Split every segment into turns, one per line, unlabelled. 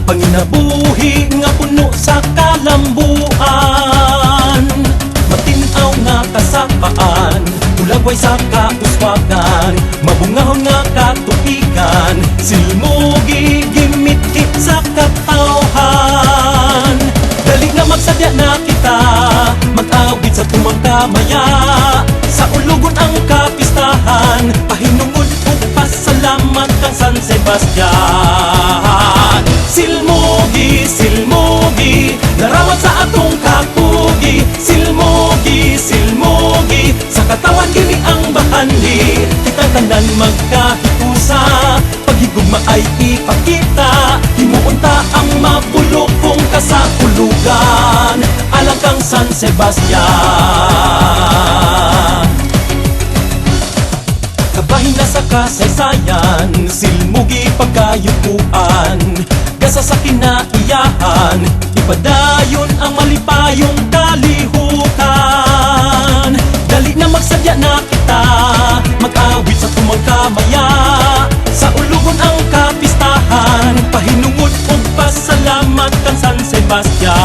Panginabuhi nga puno sa kalambuan, matinaw nga kasapaan, ulagway sa kauswagan, mabungahon nga katupigan, silmugi gimit-hit sa katawhan. Dali nga magsadya na kita, mag-awit sa tumangkamaya, sa ulugon ang kapistahan, pahinungod ug pasalamat kang San Sebastian. Silmugi, silmugi, narawat sa atong kapugi, silmugi, silmugi, sa katawan kini ang bahandi, kitang tanan magkahikusa, paghigugma ay ipakita, himuunta ang mapulok kung kasakulugan, alang kang San Sebastian. Kabahin na sa kasaysayan, silmugi pagkayukuan, gasa sa kinaiyahan, ipadayon ang malipayong kalihukan. Dali na magsadya na kita, mag-awit sa tumangkamaya, sa ulugon ang kapistahan, pahinungod ug pasalamat kang San Sebastian.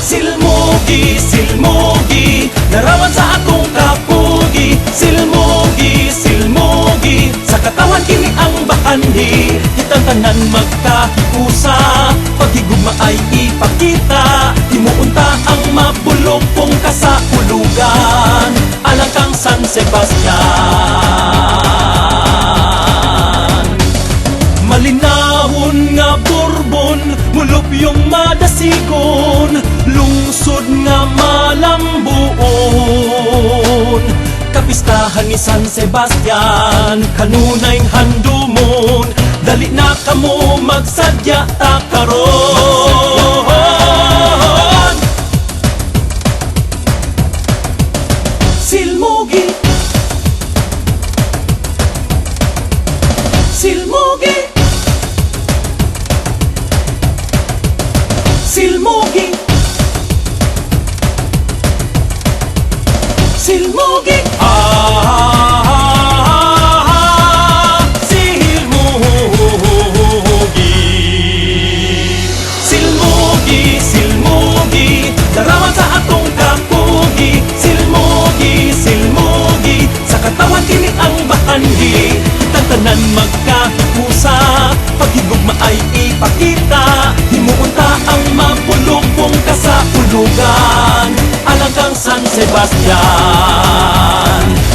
Silmugi, silmugi, narawat sa atong kapugi, silmugi, silmugi, sa katawan kini ang bahandi, kitang tanan magkahikusa, paghigugma ay ipakita, himuunta ang mabulok kung kasakulugan, alang kang San Sebastian. Malinahon nga Bourbon, mulop yung madasigon, lungsod nga malambuon, kapistahan ni San Sebastian, kanunay handumon, dali na kamo magsadya ta karon. Silmugi, silmugi, silmugi, silmugi, silmugi, silmugi, darawat sa atong kapugi, silmugi, silmugi, sa katawan kini ang bahandi, kitang tanan magkahikusa, paghigugma ay ipakita, himuunta ang mapulong kung kasakulugan, alang kang San Sebastian.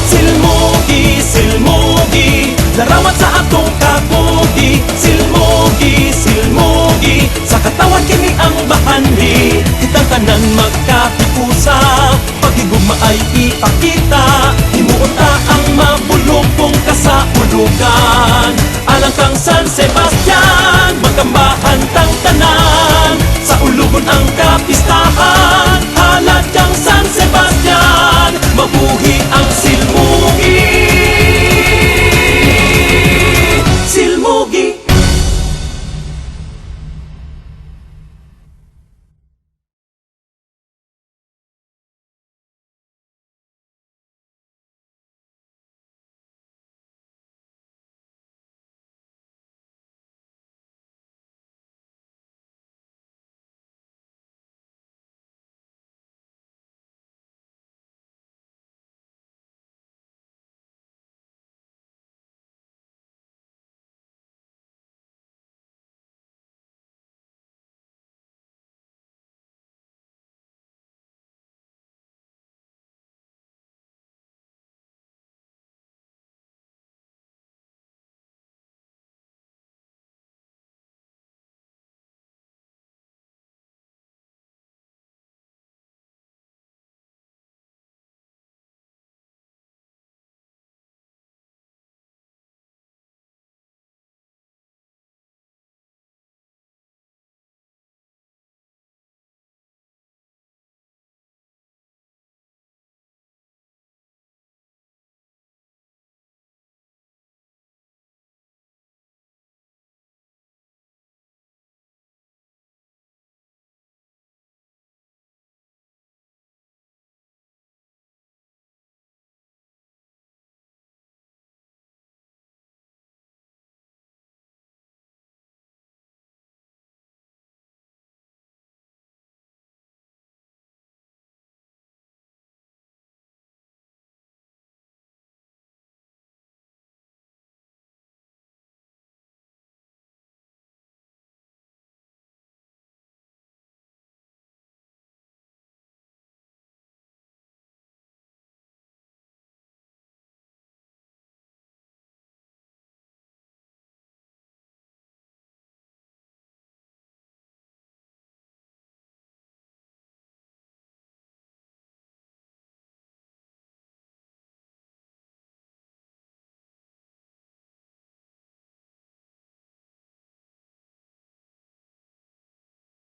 Silmugi, silmugi, darawat sa atong kapugi, silmugi, silmugi, sa katawan kini ang bahandi, kitang tanan magkahikusa, paghigugma ay ipakita, himuunta ang mabulong kung kasakulugan, alang kang San Sebastian, magkambahan tang tanan, sa ulugon ang kapistahan.